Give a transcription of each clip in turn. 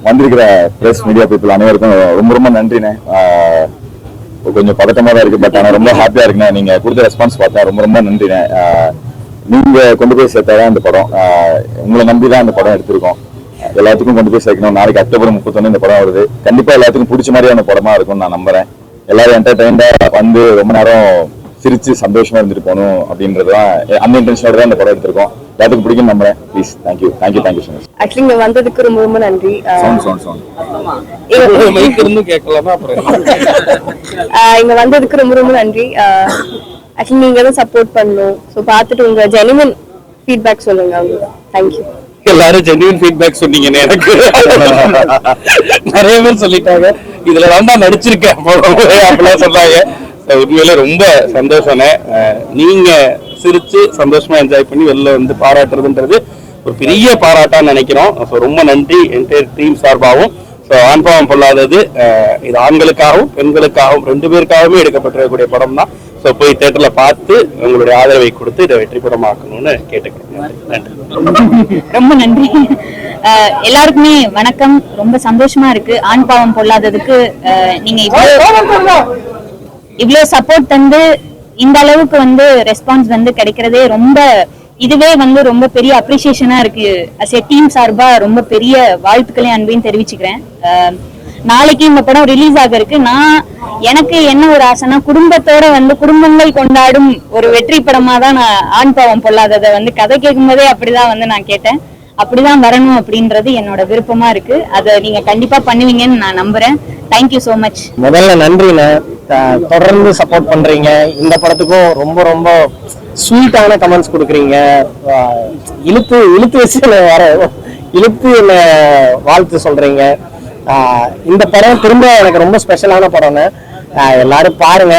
வந்திருக்கிற press media people அனைவருக்கும் ரொம்ப ரொம்ப நன்றிண்ணே. கொஞ்சம் பதட்டமா தான் இருக்கு, பட் ஆனால் ரொம்ப ஹாப்பியா இருக்குண்ணே. நீங்க கொடுத்த ரெஸ்பான்ஸ் பார்த்தா ரொம்ப ரொம்ப நன்றிண்ணே. நீங்க கொண்டு போய் சேர்த்தாதான் இந்த படம், உங்களை நம்பி தான் இந்த படம் எடுத்திருக்கோம். எல்லாத்துக்கும் கொண்டு போய் சேர்க்கணும். நாளைக்கு அக்டோபர் 31 இந்த படம் வருது. கண்டிப்பா எல்லாத்துக்கும் பிடிச்ச மாதிரியான படமா இருக்கும்னு நான் நம்புறேன். எல்லாரும் என்டர்டைன்டா வந்து ரொம்ப நேரம் சிரிச்சு சந்தோஷமா இருந்துட்டு போகணும் அப்படின்றதுதான் அந்த இன்டென்ஷனோட தான் இந்த படம் எடுத்திருக்கோம். எல்லாத்துக்கும் பிடிக்கும் நம்புறேன். Please thank you so much. Actually இங்க வந்ததுக்கு ரொம்ப ரொம்ப நன்றி. இங்க வந்ததுக்கு ரொம்ப ரொம்ப நன்றி. ஆக்சுவலி நீங்க தான் சப்போர்ட் பண்ணணும். ஸோ பார்த்துட்டு உங்க ஜெனுவின் ஃபீட்பேக் சொல்லுங்க. தேங்க்யூ. எல்லாரும் ஜெனுவின் ஃபீட்பேக் சொன்னீங்கன்னு எனக்கு நிறைய பேர் சொல்லிட்டாங்க. இதுல தான் நடிச்சிருக்கேன் அப்படிலாம் சொன்னாங்க. உண்மையில ரொம்ப சந்தோஷம்னே. நீங்க சிரிச்சு சந்தோஷமா என்ஜாய் பண்ணி வெளில வந்து பாராட்டுறதுன்றது ஒரு பெரிய பாராட்டான்னு நினைக்கிறோம். ரொம்ப நன்றி என்டையர் டீம் சார்பாகவும். ஆண்பாவம் பொல்லாதது இது ஆண்களுக்காகவும் பெண்களுக்காகவும் 2 பேருக்காகவுமே எடுக்கப்பட்டிருக்கக்கூடிய படம் தான். போய் தியேட்டர்ல பார்த்து உங்களுடைய ஆதரவை கொடுத்து இதை வெற்றி படமாக்கணும்னு கேட்டுக்கிறோம். நன்றி. ரொம்ப நன்றி. எல்லாருக்குமே வணக்கம். ரொம்ப சந்தோஷமா இருக்கு. ஆண் பாவம் பொல்லாததுக்கு நீங்க இவ்வளவு சப்போர்ட் தந்து இந்த அளவுக்கு வந்து ரெஸ்பான்ஸ் வந்து கிடைக்கிறதே ரொம்ப, இதுவே வந்து ரொம்ப பெரிய அப்ரிசியேஷனா இருக்கு. அஸ் எ டீம் சார்பா ரொம்ப பெரிய வாழ்த்துக்களையும் அன்பையும் தெரிவிச்சுக்கிறேன். நாளைக்கு இந்த படம் ரிலீஸ் ஆக இருக்கு. எனக்கு என்ன ஒரு ஆசைனா, குடும்பத்தோட வந்து குடும்பங்கள் கொண்டாடும் ஒரு வெற்றி படமா தான் நான் ஆண் பாவம் பொல்லாததை வந்து கதை கேட்கும் போதே அப்படிதான் வந்து நான் கேட்டேன். அப்படிதான் வரணும் அப்படின்றது என்னோட விருப்பமா இருக்கு. அதை நீங்க கண்டிப்பா பண்ணுவீங்கன்னு நான் நம்புறேன். Thank you so much. முதல்ல நன்றிண்ணே. தொடர்ந்து சப்போர்ட் பண்றீங்க. இந்த படத்துக்கும் ரொம்ப ரொம்ப ஸ்வீட்டான கமெண்ட்ஸ் கொடுக்குறீங்க. இழுத்து வச்சு இழுத்து என்ன வாழ்த்து சொல்றீங்க. இந்த படம் திரும்ப எனக்கு ரொம்ப ஸ்பெஷலான படம்னு எல்லாரும் பாருங்க.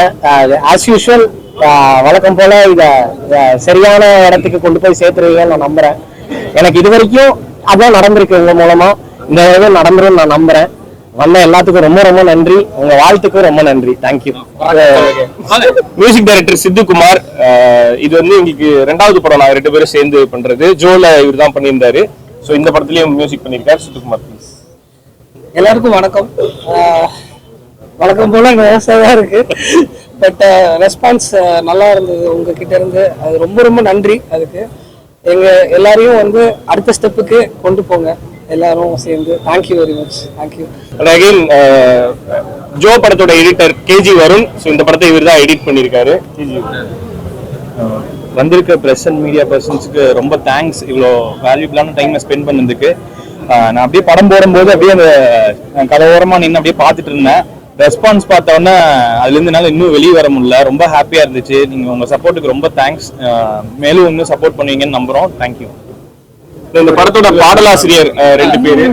ஆஸ் யூஷுவல் வழக்கம் போல இத சரியான இடத்துக்கு கொண்டு போய் சேர்த்துருவீங்கன்னு நான் நம்புறேன். எனக்கு இது வரைக்கும் அதான் நடந்திருக்கு. உங்க மூலமா இந்த இது நடந்துரும் நான் நம்புறேன். வந்த எல்லாத்துக்கும் ரொம்ப ரொம்ப நன்றி. உங்க வாழ்த்துக்கும் ரொம்ப நன்றி. தேங்க்யூ. Music director Siddhu Kumar. இது வந்து எங்களுக்கு 2வது படம். நாங்க 2 பேரும் சேர்ந்து பண்றது. ஜோல இவர் தான் பண்ணியிருந்தாரு. இந்த படத்துலயும் மியூசிக் பண்ணியிருக்காரு சித்துக்குமார். ப்ளீஸ். எல்லாருக்கும் வணக்கம். வணக்கம் போல விவசாயம் இருக்கு. பட் ரெஸ்பான்ஸ் நல்லா இருந்தது உங்ககிட்ட இருந்து. அது ரொம்ப ரொம்ப நன்றி. அதுக்கு எங்க எல்லாரையும் வந்து அடுத்த ஸ்டெப்புக்கு கொண்டு போங்க எல்லாரும் சேர்ந்து. Thank you very much. Thank you. Again Joe படத்தோட எடிட்டர் கேஜி வருண். இந்த படத்தை இவர் தான் எடிட் பண்ணியிருக்காரு. வந்திருக்க பிரஸ் அண்ட் மீடியா பர்சன்ஸுக்கு ரொம்ப தேங்க்ஸ். இவ்வளோ வேல்யூபிளான டைமை ஸ்பெண்ட் பண்ணதுக்கு. நான் அப்படியே படம் போடும்போது அப்படியே அந்த கலோரமாக நின்று அப்படியே பார்த்துட்டு இருந்தேன். ரெஸ்பான்ஸ் பார்த்தோன்னே அதுலேருந்து என்னால் இன்னும் வெளியே வர முடியல. ரொம்ப ஹாப்பியாக இருந்துச்சு. நீங்கள் உங்கள் சப்போர்ட்டுக்கு ரொம்ப தேங்க்ஸ். மேலும் இன்னும் சப்போர்ட் பண்ணுவீங்கன்னு நம்புகிறோம். தேங்க்யூ. இந்த படத்தோட பாடலாசிரியர் 2 பேரு.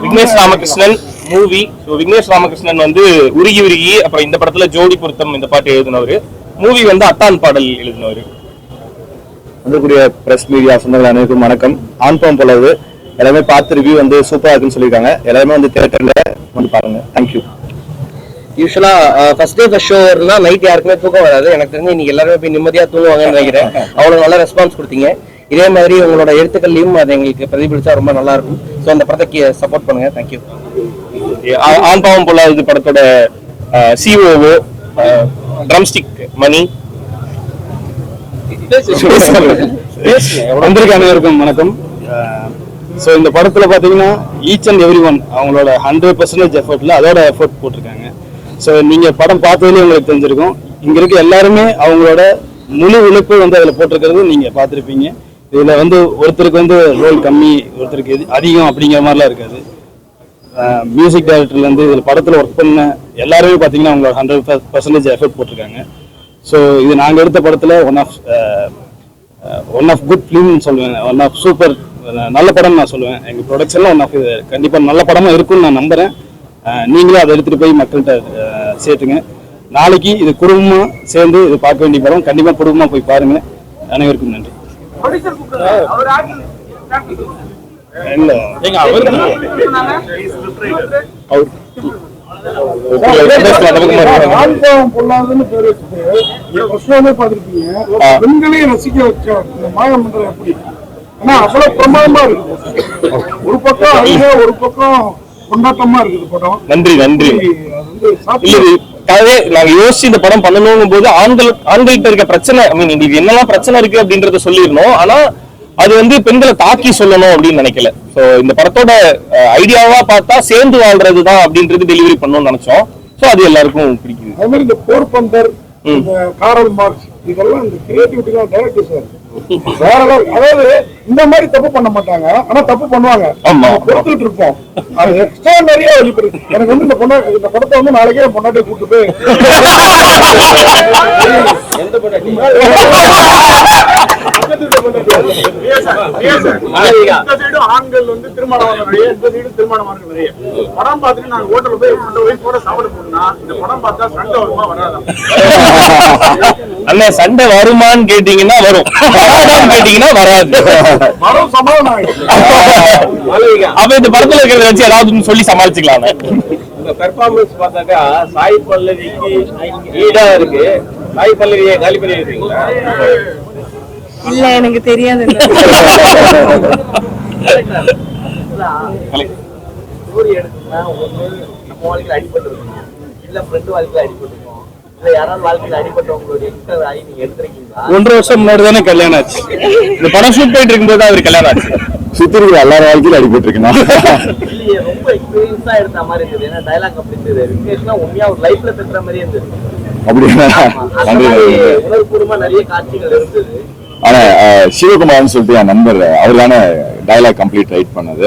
விக்னேஷ் ராமகிருஷ்ணன் மூவி. விக்னேஷ் ராமகிருஷ்ணன் வந்து உருகி உருகி, அப்புறம் இந்த படத்துல ஜோடி பொருத்தம் இந்த பாட்டு எழுதினவர். மூவி வந்து அத்தான் பாடல் எழுதினவர். வந்திருக்கூடிய பிரஸ் மீடியா சொந்தங்கள் அனைவருக்கும் வணக்கம். ஆண் பாவம் பொல்லாதது எல்லாமே பார்த்து ரிவ்யூ வந்து சூப்பரா இருக்குன்னு சொல்லியிருக்காங்க. எல்லாருமே வந்து தியேட்டர்ல வந்து பாருங்க. தேங்க்யூ. யூஸ்வலா ஃபர்ஸ்ட் டே ஃபர்ஸ்ட் ஷோ இருந்தா நைட் யாருக்குமே தூக்கம் வராது. எனக்கு தெரிஞ்சு இன்னைக்கு எல்லாருமே போய் நிம்மதியா தூங்குவாங்கன்னு நினைக்கிறேன். அவ்வளவு நல்ல ரெஸ்பான்ஸ் கொடுத்தீங்க. இதே மாதிரி உங்களோட எழுத்துக்கள்லையும் அது எங்களுக்கு பிரதிபலிச்சா ரொம்ப நல்லா இருக்கும். அந்த படத்தை சப்போர்ட் பண்ணுங்க. தேங்க்யூ. ஆண் பாவம் பொல்லாதது படத்தோட சிஓஓ ட்ரம்ஸ்டிக் மணி. வந்திருக்க அனைவருக்கும் வணக்கம். இந்த படத்துல பாத்தீங்கன்னா ஈச் அண்ட் எவ்ரி ஒன் அவங்களோட 100% எஃபர்ட்ல அதோட எஃபர்ட் போட்டிருக்காங்க. நீங்க படம் பார்த்ததுலேயே உங்களுக்கு தெரிஞ்சிருக்கும். இங்க இருக்க எல்லாருமே அவங்களோட முழு உழைப்பு வந்து அதுல போட்டிருக்கிறது நீங்க பார்த்துருப்பீங்க. இதுல வந்து ஒருத்தருக்கு வந்து ரோல் கம்மி, ஒருத்தருக்கு அதிகம் அப்படிங்கிற மாதிரிலாம் இருக்காது. மியூசிக் டைரக்டர்ல இருந்து இதுல படத்துல ஒர்க் பண்ண எல்லாருமே பாத்தீங்கன்னா அவங்களோட 100% எஃபர்ட் போட்டிருக்காங்க. இது நாங்க எடுத்த படத்துல ஒன் ஆஃப் குட் ஃபிலிம்னு சொல்லுவேன். ஒன் ஆஃப் சூப்பர் நல்ல படம் நான் சொல்லுவேன். எங்க ப்ரொடக்ஷன்ல ஒன் ஆஃப் கண்டிப்பா நல்ல படமா இருக்கும்னு நான் நம்புறேன். நீங்களும் அதை எடுத்துட்டு போய் மக்கள்கிட்ட சேர்த்துங்க. நாளைக்கு இது குடும்பமா சேர்ந்து இது பார்க்க வேண்டிய படம். கண்டிப்பா குடும்பமா போய் பாருங்க. அனைவருக்கும் நன்றி. பெண்களையும் ரசிக்க வச்ச மாயமன்றம் எப்படி? ஆனா அவ்வளவு பிரமாதமா இருக்கு. ஒரு பக்கம் அழகா, ஒரு பக்கம் கொண்டாட்டமா இருக்குது படம். நன்றி நன்றி. அது வந்து இல்ல இது கதையே நாங்க யோசிச்சு இந்த படம் பண்ணணுங்கும் போது ஆண்கள்கிட்ட இருக்க பிரச்சனை, ஐ மீன் இது என்னெல்லாம் பிரச்சனை இருக்கு அப்படின்றத சொல்லிடணும். ஆனா அது வந்து பெண்களை தாக்கி சொல்லணும் அப்படின்னு நினைக்கல. சோ இந்த படத்தோட ஐடியாவா பார்த்தா சேர்ந்து வாழ்றதுதான் அப்படின்றது டெலிவரி பண்ணணும்னு நினைச்சோம். சோ அது எல்லாருக்கும் பிடிக்குது. அது மாதிரி இந்த போர்பந்தர், இந்த காரல் மார்க்ஸ், இதெல்லாம் இந்த கிரியேட்டிவிட்டி தான் டைரக்டர் சார் வேற level. அதாவது இந்த மாதிரி தப்பு பண்ண மாட்டாங்க, ஆனா தப்பு பண்ணுவாங்க. ஆமா. கொடுத்துட்டு இருப்போம். அது எக்ஸ்ட்ரா நிறைய வெளிப்படுது. எனக்கு வந்து இந்த படத்தை வந்து நாளைக்கே பொண்டாட்டி கூட்டு போய் ஆண்கள் வந்து திருமணம் நிறைய, இந்த சைடு திருமணம் நிறைய. படம் பார்த்துட்டு நான் ஹோட்டல்ல போய் கூட சாப்பிட போனா இந்த படம் பார்த்தா சண்டை வருமா வராதான்? அண்ணா சண்டை வருமான்னு கேட்டீங்கன்னா வரும், கேட்டீங்கன்னா வராது. வரும் சமாதானம் ஆயிடுச்சு. அப்ப இந்த படத்துல இருக்கிறத வச்சு ஏதாவது சொல்லி சமாளிச்சுக்கலாம். உங்க பெர்ஃபார்மன்ஸ் பார்த்தாக்கா சாய் பல்லவிக்கு ஈடா இருக்கு. சாய் பல்லவியை காலி பண்ணி இருக்கீங்களா? இல்ல எனக்கு தெரியாது. ஸ்டோரி எடுத்தீங்கன்னா ஒண்ணு நம்ம வாழ்க்கையில அடிபட்டு இருக்கணும், இல்ல ஃப்ரெண்டு வாழ்க்கையில அடிபட்டு இருக்கணும், இல்ல யாராவது வாழ்க்கையில அடிபட்டவங்களுடைய இன்டர் ஆகி நீங்க எடுத்துருக்கீங்களா? 1.5 வருஷம் முன்னாடி தானே கல்யாணம் ஆச்சு. இந்த படம் ஷூட் போயிட்டு இருக்கும்போது அவர் கல்யாணம் ஆச்சு. சுத்தி இருக்கிற எல்லாரும் வாழ்க்கையில அடிபட்டு இருக்கணும். இல்லையே, ரொம்ப எக்ஸ்பீரியன்ஸா எடுத்த மாதிரி இருந்தது. ஏன்னா டைலாக் அப்படி இருந்தது, விக்னேஷ்னா உண்மையா ஒரு லைஃப்ல பெற்ற மாதிரியே இருந்தது. அப்படின்னா அந்த மாதிரி உணர்வுபூர்வமா நிறைய காட்சிகள் இருந்தது. ஆனா சிவகுமார்னு சொல்லிட்டு என் நண்பர், அவர் தானே டைலாக் கம்ப்ளீட் ரைட் பண்ணது.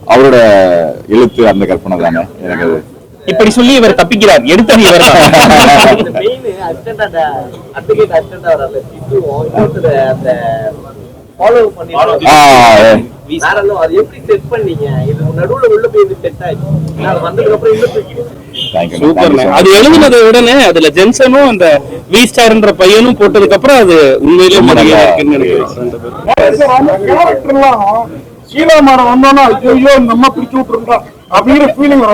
அவரோட எழுத்து அந்த கற்பனை தானே எனக்கு. இப்படி சொல்லி இவர் தப்பிக்கிறார், எடுத்தது இவர் இந்த மெயின் அசிஸ்டன்ட் அட்வொகேட் அசிஸ்டன்ட் வரல சித்துவும் இன்னொருத்தர் அந்த ஃபாலோ பண்ணி வேற அது எப்படி செட் பண்ணீங்க? இது நடுவுல உள்ள போய் இது செட் ஆயிடுச்சு. நான் வந்ததுக்கு அப்புறம் இன்னும் தூக்கிடுச்சு. சூப்பர். அது எழுதுனதை உடனே அதுல ஜென்சனும் அந்த வி ஸ்டார்ன்ற பையனும் போட்டதுக்கு அப்புறம் அது உண்மையிலேயே நிறைய இருக்குன்னு நினைக்கிறேன். கேரக்டர்லாம் சீலாமாரம் வந்தோம்னா ஐயோ இந்த அம்மா பிடிச்சு விட்டுருந்தா அப்படிங்கிற ஃபீலிங் வர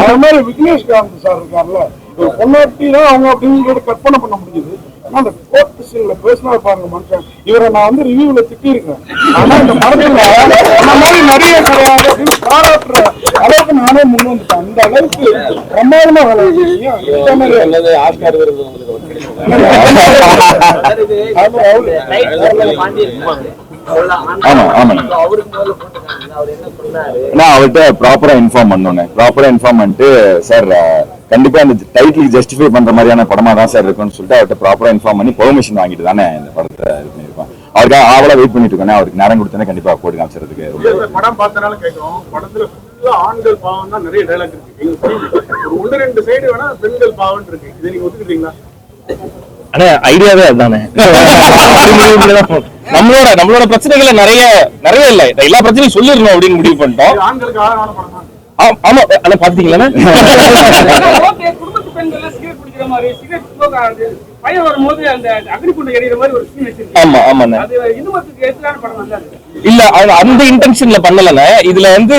அது மாதிரி விக்னேஷ்காந்த் சார் இருக்கார்ல, ஒரு பொண்ணாட்டி தான் அவங்க அப்படிங்கிறத கற்பனை பண்ண முடியுது. ஆனா அந்த கோர்ட் சீன்ல பேசினா பாருங்க மனுஷன், இவரை நான் வந்து ரிவ்யூல திட்டி இருக்கேன். ஆனா இந்த படத்துல அந்த மாதிரி நிறைய கிடையாது அப்படின்னு பாராட்டுற அளவுக்கு நானே முன் வந்துட்டேன். அந்த அளவுக்கு பிரமாதமா வேலை அல்லது ஆஸ்கார் விருது உங்களுக்கு நான் அவர்கிட்ட ப்ராப்பரா இன்ஃபார்ம் பண்ணோன்னே, பண்ணிட்டு சார் கண்டிப்பா இந்த டைட்டிலுக்கு ஜஸ்டிஃபை பண்ற மாதிரியான படமா தான் சார் இருக்கும்னு சொல்லிட்டு அவர்கிட்ட ப்ராப்பரா இன்ஃபார்ம் பண்ணி பெர்மிஷன் வாங்கிட்டு தானே இந்த படத்தை இது பண்ணிருக்கோம். அவருக்காக ஆவலா வெயிட் பண்ணிட்டு இருக்கோம். அவருக்கு நேரம் கொடுத்தேன்னா கண்டிப்பா போட்டு காமிச்சிருக்கு. படம் பார்த்தனால கேட்கிறோம், படத்துல ஆண்கள் பாவம் தான் நிறைய டைலாக் இருக்கு. ஒரு 1-2 சைடு வேணா பெண்கள் பாவம் இருக்கு. இதை நீங்க ஒத்துக்கிட்டீங்களா? ஆனா ஐடியாவே அதுதானே. நம்மளோட பிரச்சனைகளை நிறைய இல்ல, எல்லா பிரச்சனையும் சொல்லிடணும் அப்படின்னு முடிவு பண்ணிட்டோம். ஆண்களுக்கு ஆழமான படம் தான். ஆமா, ஆனா பாத்தீங்களா குடும்பத்து பெண்கள் சிகரெட் குடிக்கிற மாதிரி சிகரெட் ஸ்மோக் ஆகுது, பையன் வரும்போது அந்த அக்னிகுண்டு எரியிற மாதிரி ஒரு சீன் வச்சிருக்காங்க. ஆமா ஆமாண்ணே. அது இன்னும் எதிரான படம் நல்லா இருக்கு. இல்ல அந்த இன்டென்ஷன்ல பண்ணலண்ணே. இதுல வந்து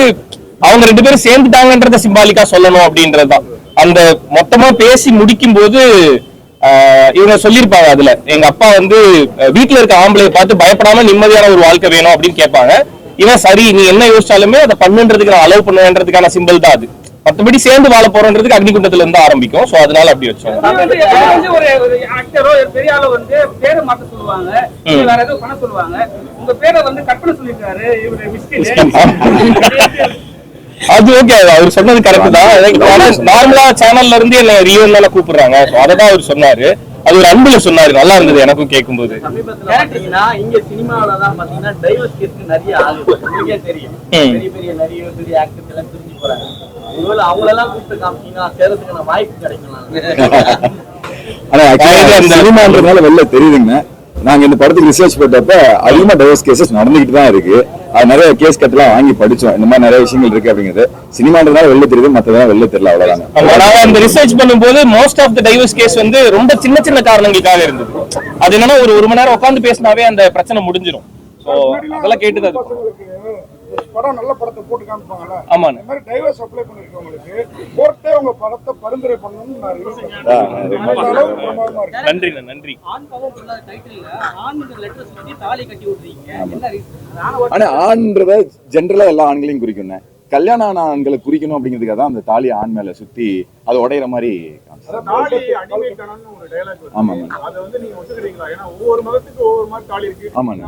அவங்க 2 பேரும் சேர்ந்துட்டாங்கன்றத சிம்பாலிக்கா சொல்லணும் அப்படின்றதுதான். அந்த மொத்தமா பேசி முடிக்கும் போது இவங்க சொல்லியிருப்பாங்க, அதுல எங்க அப்பா வந்து வீட்டுல இருக்க ஆம்பளையை பார்த்து பயப்படாம நிம்மதியான ஒரு வாழ்க்கை வேணும் அப்படின்னு கேட்பாங்க. இவன் சரி நீ என்ன யோசிச்சாலுமே அதை பண்ணுன்றதுக்கு நான் அலோவ் பண்ணுவேன்றதுக்கான சிம்பிள் தான் அது. மற்றபடி சேர்ந்து வாழ போறோன்றதுக்கு அக்னிகுண்டத்துல இருந்து ஆரம்பிக்கும். சோ அதனால அப்படி வச்சோம். ஒரு ஆக்டரோ பெரிய ஆளோ வந்து பேரை மாத்த சொல்லுவாங்க, வேற ஏதோ பண்ண சொல்லுவாங்க. உங்க பேரை வந்து கற்பனை சொல்லிருக்காரு இவரு மிஸ்டேக். அது ஓகே, அவர் சொன்னது கரெக்ட் தான். நார்மலா சேனல்ல இருந்து என்ன ரியல் கூப்பிடுறாங்க, அததான் அவர் சொன்னாரு. அது ஒரு அன்புல சொன்னாரு, நல்லா இருந்தது எனக்கும் கேட்கும் போது. சமீபத்துல பாத்தீங்கன்னா இங்க சினிமாவிலதான் பாத்தீங்கன்னா டைவர்ஸ் கேஸ் நிறைய ஆகுது. உங்களுக்கே தெரியும், பெரிய பெரிய நிறைய பெரிய ஆக்டர்ஸ் எல்லாம் பிரிஞ்சு போறாங்க. ஒருவேளை அவங்களெல்லாம் கூப்பிட்டு காமிச்சீங்கன்னா சேரத்துக்கான வாய்ப்பு கிடைக்கலாம். ஆனா சினிமான்றதுனால வெளில தெரியுதுங்க. நாங்க இந்த படத்துக்கு ரிசர்ச் பண்ணப்ப அதிகமா டைவர்ஸ் கேசஸ் நடந்துகிட்டு தான் இருக்கு. அது நிறைய கேஸ் கட்டெல்லாம் வாங்கி படிச்சோம், இந்த மாதிரி நிறைய விஷயங்கள் இருக்கு அப்படிங்கிறது. சினிமான்றதுனால வெளில தெரியுது, மற்றதெல்லாம் வெளில தெரியல, அவ்வளவுதாங்க. நாங்க அந்த ரிசர்ச் பண்ணும்போது most of the divorce case வந்து ரொம்ப சின்ன சின்ன காரணங்களுக்காக இருந்தது. அது என்னன்னா ஒரு மணி நேரம் உட்காந்து பேசினாவே அந்த பிரச்சனை முடிஞ்சிடும். சோ அதெல்லாம் கேட்டுதான் படம் நல்ல படத்தை போட்டு காமிப்பாங்கல்ல, ஆமா. இந்த மாதிரி டைவர்ஸ் அப்ளை பண்ணிருக்கவங்களுக்கு கோர்ட்டே உங்க படத்தை பரிந்துரை பண்ணணும்னு நான் நன்றி நன்றி. ஆனா ஆண்ன்றத ஜென்ரலா எல்லா ஆண்களையும் குறிக்கும். கல்யாணம் ஆன ஆண்களை குறிக்கணும் அப்படிங்கிறதுக்காக தான் அந்த தாலி ஆண் மேல சுத்தி அது உடையிற மாதிரி காமிச்சாங்க. தாலி அடிமைத்தனம்னு ஒரு டயலாக் ஆமாங்க. அதை வந்து நீங்க ஒத்துக்கிறீங்களா? ஏன்னா ஒவ்வொரு மதத்துக்கு ஒவ்வொரு மாதிரி தாலி இருக்கு. ஆமாங்க.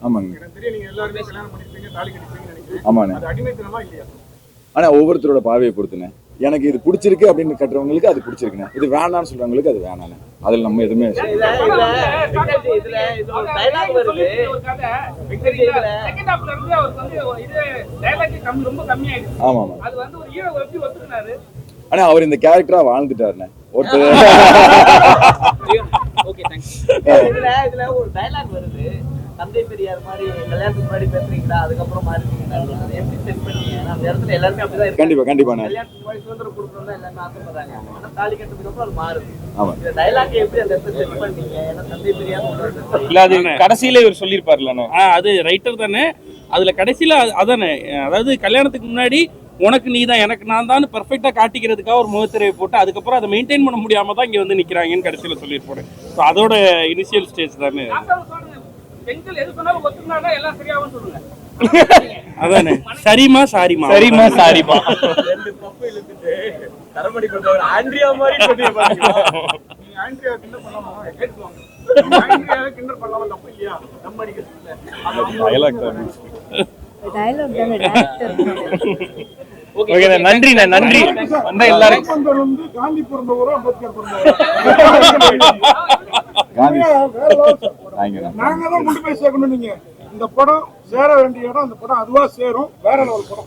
ஆமாங்க. எனக்கு தெரியும் நீங்க எல்லாருமே கல்யாணம் பண்ணிருப்பீங்க, தாலி கட்டிப்பீங்கன்னு நினைக்கிறேன். ஆமாண்ணே. அது அடிமைத்தனமா இல்லையா? ஆனா ஒவ்வொருத்தரோட பார்வையை பொறுத்துனேன். எனக்கு இது பிடிச்சிருக்கு அப்படின்னு கட்டுறவங்களுக்கு அது பிடிச்சிருக்குண்ணே, இது வேணான்னு சொல்றவங்களுக்கு அது வேணாண்ணே. அதுல நம்ம எதுவுமே இதுல ஒரு dialogue வருது. செகண்ட் ஹாஃப்ல இருந்து அவருக்கு வந்து இது டயலாக் கம்மி, ரொம்ப கம்மியாயிடுச்சு. ஆமா ஆமா. அது வந்து ஒரு ஹீரோ எப்படி ஒத்துக்கினாரு? ஆனா அவர் இந்த கேரக்டரா வாழ்ந்துட்டாருண்ணே ஒருத்தர். Okay thanks. இதுல ஒரு டயலாக் வருது, தந்தை பெரியார் மாதிரி கல்யாணத்துக்கு முன்னாடி பேசுறீங்களா, அதுக்கப்புறம் மாறிட்டீங்களா, எப்படி செட் பண்ணீங்க? அந்த இடத்துல எல்லாருமே அப்படிதான் இருக்கு. கண்டிப்பா கண்டிப்பாண்ணே. கல்யாணத்துக்கு முன்னாடி சுதந்திரம் கொடுக்கணும் தான் எல்லாருமே ஆசைப்படுறாங்க, ஆனா தாலி கட்டுறதுக்கு அப்புறம் அது மாறுது. ஆமா. இந்த டயலாக் எப்படி அந்த இடத்துல செட் பண்ணீங்க? ஏன்னா தந்தை பெரியார் சொல்றது இல்ல அது கடைசியில இவர் சொல்லியிருப்பார்லண்ணே. அது ரைட்டர் தானே. அதுல கடைசியில அதானே, அதாவது கல்யாணத்துக்கு முன்னாடி உனக்கு நீ தான் எனக்கு நான் தான் பெர்ஃபெக்டா காட்டிக்கிறதுக்காக ஒரு முகத்திரையை போட்டு அதுக்கப்புறம் அதை மெயின்டைன் பண்ண முடியாம தான் இங்க வந்து நிக்கிறாங்கன்னு கடைசியில சொல்லியிருப்பேன். ஸோ அதோட இனிஷியல் ஸ்டேஜ் தானே. பெண்கள் எது சொன்னாலும் ஒத்துக்கினாதான் எல்லாம் சரியாகும் சொல்லுங்க. அதானே, சரிமா சாரிமா சரிம்மா சாரிம்மா. ரெண்டு பப்பு இழுத்துட்டு தரமணி பண்றவர் ஆண்ட்ரியா மாதிரி சொல்லியே பாத்தீங்களா? நீங்க ஆண்ட்ரியா கிண்டல் பண்ணலாமா? கேட்டுவாங்க. ஆண்ட்ரியா கிண்டல் பண்ணலாமா? தப்பு இல்லையா? நம்ம அடிக்கிறது டயலாக் தான். டயலாக் தானே டைரக்டர். ஓகே நன்றிண்ணே, நன்றி வந்த எல்லாரும். போர்பந்தர் வந்து காந்தி பிறந்தவரோ அம்பேத்கர் பிறந்தவரோ? காந்தி வேற level support. வாங்கிக்கிறேன். நாங்க தான் கொண்டு போய் சேர்க்கணும். நீங்க இந்த படம் சேர வேண்டிய இடம், அந்த படம் அதுவா சேரும். வேற லெவல் படம்.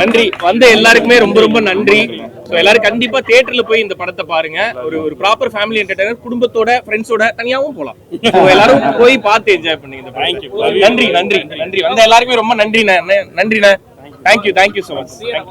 நன்றி வந்த எல்லாருக்குமே ரொம்ப ரொம்ப நன்றி. ஸோ எல்லாரும் கண்டிப்பா தியேட்டர்ல போய் இந்த படத்தை பாருங்க. ஒரு ப்ராப்பர் ஃபேமிலி என்டர்டைனர், குடும்பத்தோட ஃப்ரெண்ட்ஸோட தனியாவும் போலாம். ஸோ எல்லாரும் போய் பார்த்து என்ஜாய் பண்ணுங்க இந்த படம். நன்றி நன்றி நன்றி வந்த எல்லாருக்குமே ரொம்ப நன்றிண்ணே. நன்றிண்ணே. Thank you so much.